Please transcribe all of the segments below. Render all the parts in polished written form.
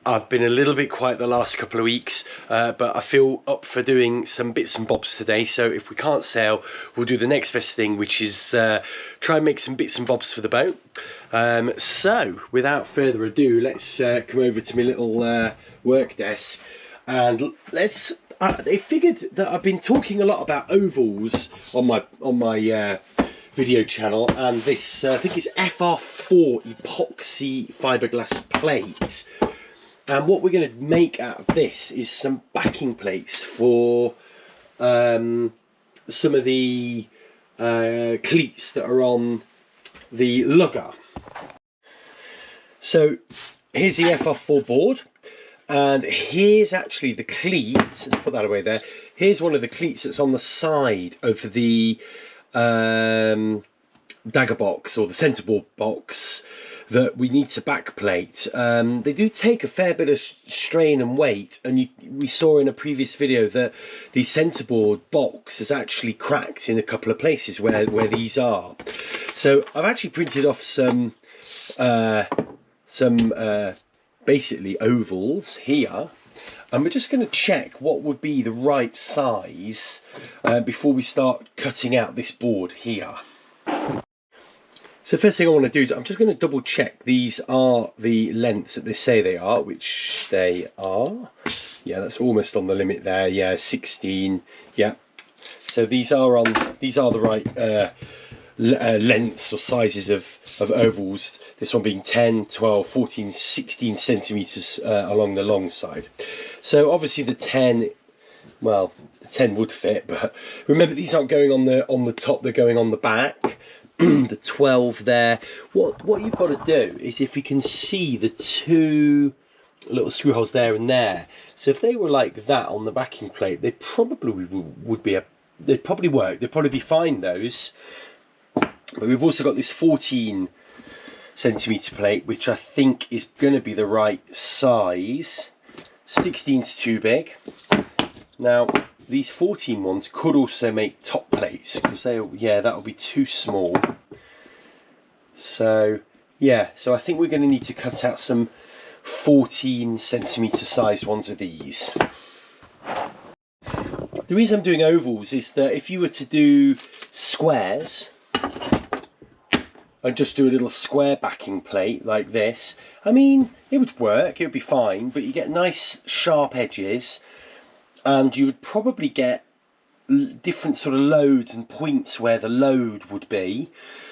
I've been a little bit quiet the last couple of weeks, but I feel up for doing some bits and bobs today. So if we can't sail, we'll do the next best thing, which is try and make some bits and bobs for the boat. So without further ado, let's come over to my little work desk, and let's. I figured that I've been talking a lot about ovals on my video channel, and this I think it's FR4 epoxy fiberglass plate. And what we're going to make out of this is some backing plates for some of the cleats that are on the Lugger. So here's the FR4 board, and here's actually the cleat. Let's put that away there. Here's one of the cleats that's on the side of the dagger box, or the centerboard box, that we need to backplate. They do take a fair bit of strain and weight, and we saw in a previous video that the centerboard box is actually cracked in a couple of places where these are. So I've actually printed off some basically ovals here, and we're just going to check what would be the right size before we start cutting out this board here. So first thing I want to do is I'm just going to double check these are the lengths that they say they are, which they are. Yeah, that's almost on the limit there. Yeah, 16. Yeah. So these are the right lengths or sizes of ovals. This one being 10, 12, 14, 16 centimeters along the long side. So obviously the 10, well, the 10 would fit, but remember these aren't going on the top, they're going on the back. The 12 there. What you've got to do is, if you can see the two little screw holes there and there, so if they were like that on the backing plate, they probably they'd probably work, they'd probably be fine, those. But we've also got this 14 centimeter plate, which I think is going to be the right size. 16's too big. Now these 14 ones could also make top plates, because that'll be too small. So yeah, so I think we're going to need to cut out some 14 centimeter size ones of these. The reason I'm doing ovals is that if you were to do squares and just do a little square backing plate like this, I mean, it would work, it would be fine, but you get nice sharp edges, and you would probably get different sort of loads and points where the load would be.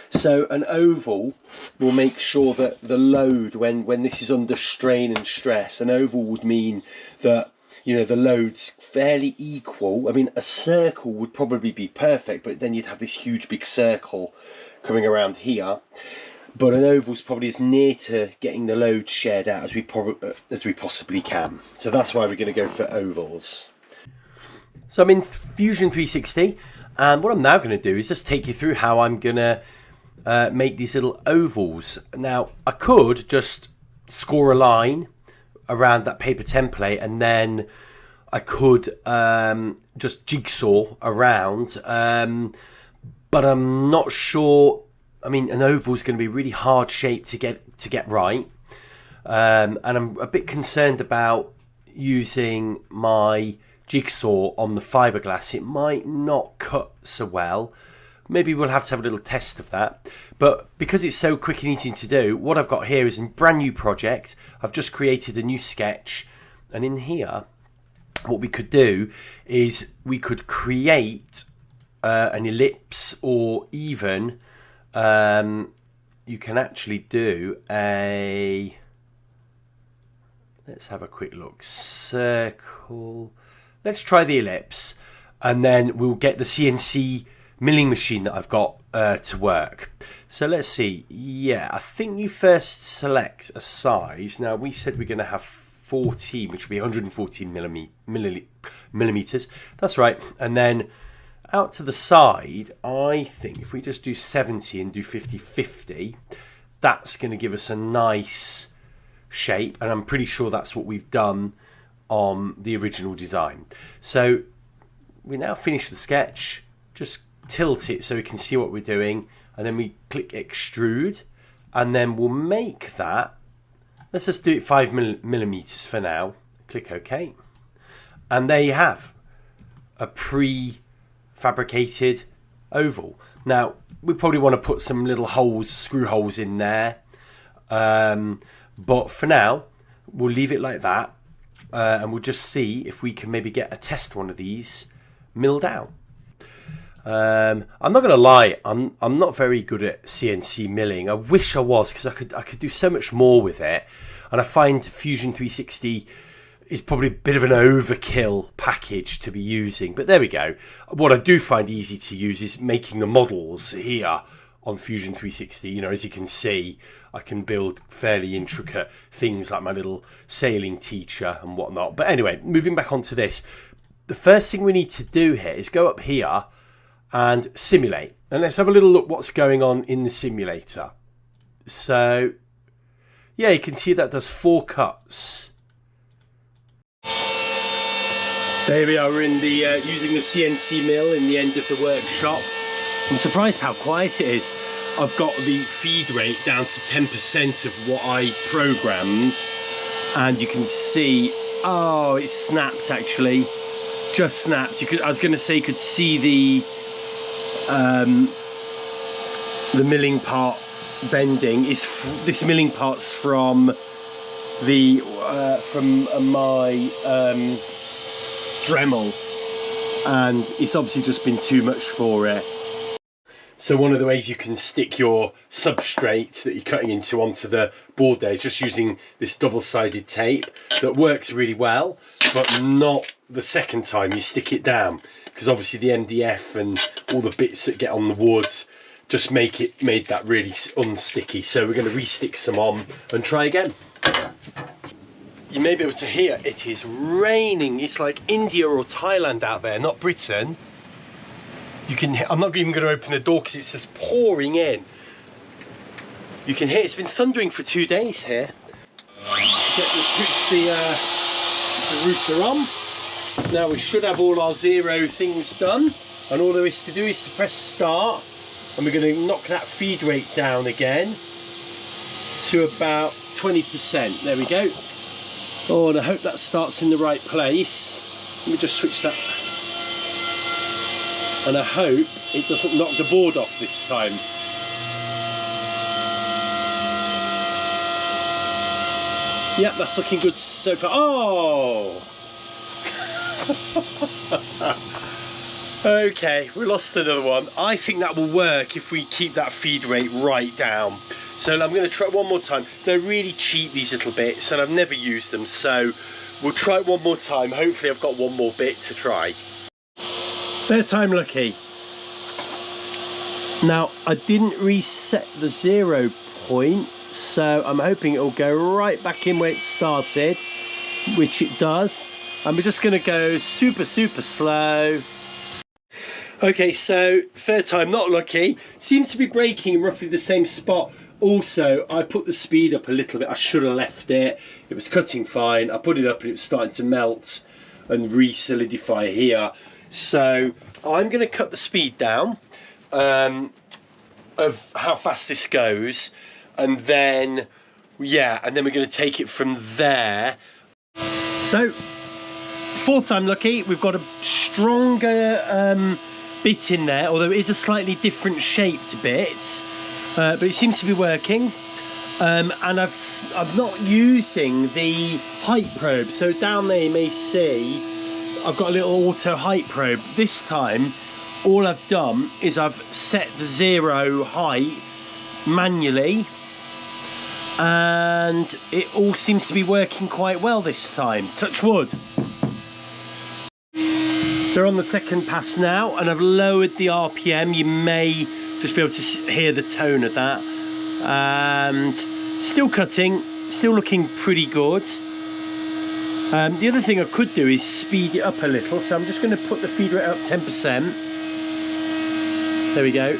So an oval will make sure that the load, when this is under strain and stress, an oval would mean that, you know, the load's fairly equal. I mean, a circle would probably be perfect, but then you'd have this huge big circle coming around here. But an oval's probably as near to getting the load shared out as we possibly can. So that's why we're going to go for ovals. So I'm in Fusion 360, and what I'm now going to do is just take you through how I'm going to make these little ovals. Now, I could just score a line around that paper template, and then I could just jigsaw around, but I'm not sure. I mean, an oval is going to be really hard shape to get right, and I'm a bit concerned about using my jigsaw on the fiberglass. It might not cut so well. Maybe we'll have to have a little test of that. But because it's so quick and easy to do, what I've got here is a brand new project. I've just created a new sketch, and in here what we could do is we could create an ellipse, or even you can actually do a, let's have a quick look, circle. Let's try the ellipse, and then we'll get the CNC milling machine that I've got to work. So let's see. Yeah, I think you first select a size. Now, we said we're going to have 14, which will be 114 millimeters. That's right. And then out to the side, I think if we just do 70 and do 50-50, that's going to give us a nice shape, and I'm pretty sure that's what we've done on the original design. So we now finish the sketch, just tilt it so we can see what we're doing, and then we click extrude, and then we'll make that Let's just do it 5 millimeters for now. Click OK. And there you have a pre-fabricated oval. Now, we probably want to put some little holes, screw holes in there. But for now, we'll leave it like that. And we'll just see if we can maybe get a test one of these milled out. I'm not going to lie, I'm not very good at CNC milling. I wish I was, because I could do so much more with it. And I find Fusion 360 is probably a bit of an overkill package to be using. But there we go. What I do find easy to use is making the models here on Fusion 360. You know, as you can see, I can build fairly intricate things like my little sailing teacher and whatnot. But anyway, moving back onto this, the first thing we need to do here is go up here and simulate. And let's have a little look what's going on in the simulator. So, yeah, you can see that does 4 cuts. So here we are, we're in the using the CNC mill in the end of the workshop. I'm surprised how quiet it is. I've got the feed rate down to 10% of what I programmed, and you can see, oh, it snapped actually, just snapped. I was going to say you could see the milling part bending. This milling part's from the my Dremel, and it's obviously just been too much for it. So one of the ways you can stick your substrate that you're cutting into onto the board there is just using this double-sided tape that works really well, but not the second time you stick it down, because obviously the MDF and all the bits that get on the wood just made that really unsticky. So we're going to re-stick some on and try again. You may be able to hear it is raining. It's like India or Thailand out there, not Britain. You can. I'm not even going to open the door because it's just pouring in. You can hear it's been thundering for 2 days here. Switch the router on. Now we should have all our 0 things done, and all there is to do is to press start, and we're going to knock that feed rate down again to about 20%. There we go. Oh, and I hope that starts in the right place. Let me just switch that. And I hope it doesn't knock the board off this time. Yep, that's looking good so far. Oh! Okay, we lost another one. I think that will work if we keep that feed rate right down. So I'm going to try it one more time. They're really cheap, these little bits, and I've never used them, so we'll try it one more time. Hopefully I've got one more bit to try. Third time lucky. Now, I didn't reset the 0 point, so I'm hoping it'll go right back in where it started, which it does. And we're just going to go super slow. Okay, so third time not lucky. Seems to be breaking in roughly the same spot. Also, I put the speed up a little bit. I should have left it. It was cutting fine. I put it up and it was starting to melt and re-solidify here. So I'm going to cut the speed down of how fast this goes, and then we're going to take it from there. So 4th time lucky. We've got a stronger bit in there, although it is a slightly different shaped bit. But it seems to be working, and I'm not using the height probe. So down there you may see I've got a little auto height probe. This time all I've done is I've set the 0 height manually, and it all seems to be working quite well this time. Touch wood. So we're on the second pass now, and I've lowered the RPM. You may just be able to hear the tone of that, and still cutting, still looking pretty good. The other thing I could do is speed it up a little, so I'm just going to put the feed rate up 10%. There we go.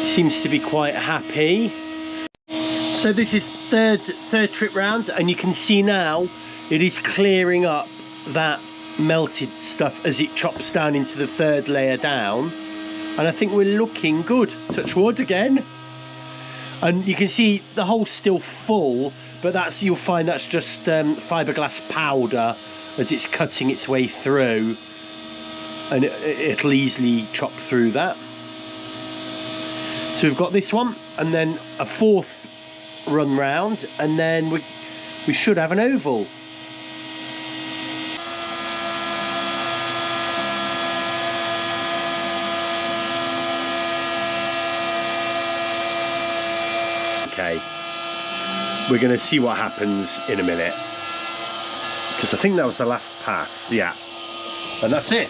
Seems to be quite happy. So this is third trip round, and you can see now it is clearing up that melted stuff as it chops down into the 3rd layer down, and I think we're looking good. Touch wood again. And you can see the hole's still full, but that's, you'll find that's just fiberglass powder as it's cutting its way through, and it'll easily chop through that. So we've got this one, and then a fourth run round, and then we should have an oval. Okay, we're going to see what happens in a minute, because I think that was the last pass. Yeah, and that's it.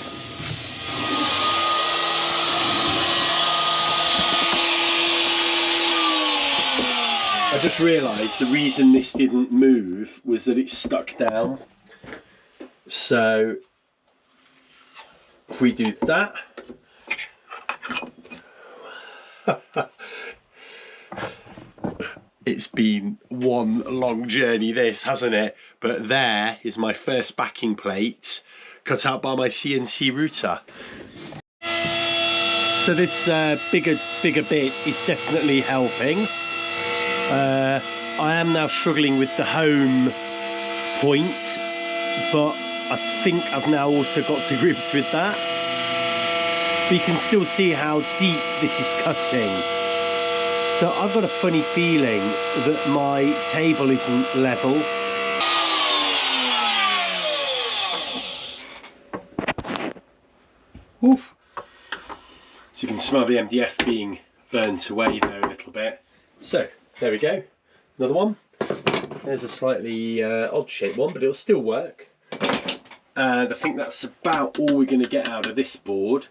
I just realised the reason this didn't move was that it's stuck down. So if we do that, it's been one long journey, this, hasn't it? But there is my first backing plate cut out by my CNC router. So this bigger bit is definitely helping. I am now struggling with the home point, but I think I've now also got to grips with that. But you can still see how deep this is cutting. So I've got a funny feeling that my table isn't level. Oof. So you can smell the MDF being burnt away there a little bit. So there we go, another one. There's a slightly odd shaped one, but it'll still work. And I think that's about all we're going to get out of this board.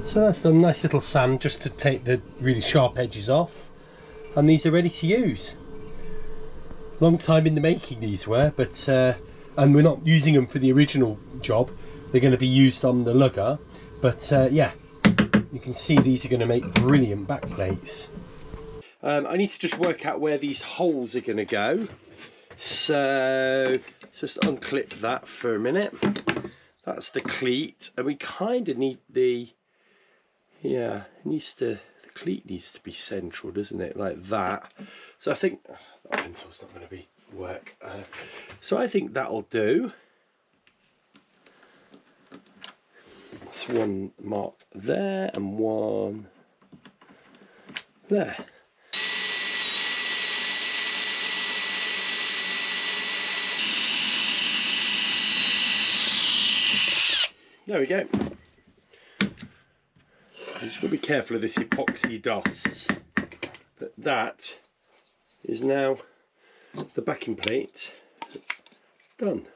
So that's a nice little sand just to take the really sharp edges off, and these are ready to use. Long time in the making these were, but and we're not using them for the original job. They're going to be used on the lugger, but yeah, you can see these are going to make brilliant back plates. I need to just work out where these holes are going to go, so let's just unclip that for a minute. That's the cleat, and we kind of need the, yeah, it needs to, the cleat needs to be central, doesn't it, like that. So I think that pencil's not going to work. So I think that'll do. That's one mark there and one there. There we go. I'm just going to be careful of this epoxy dust, but that is now the backing plate done.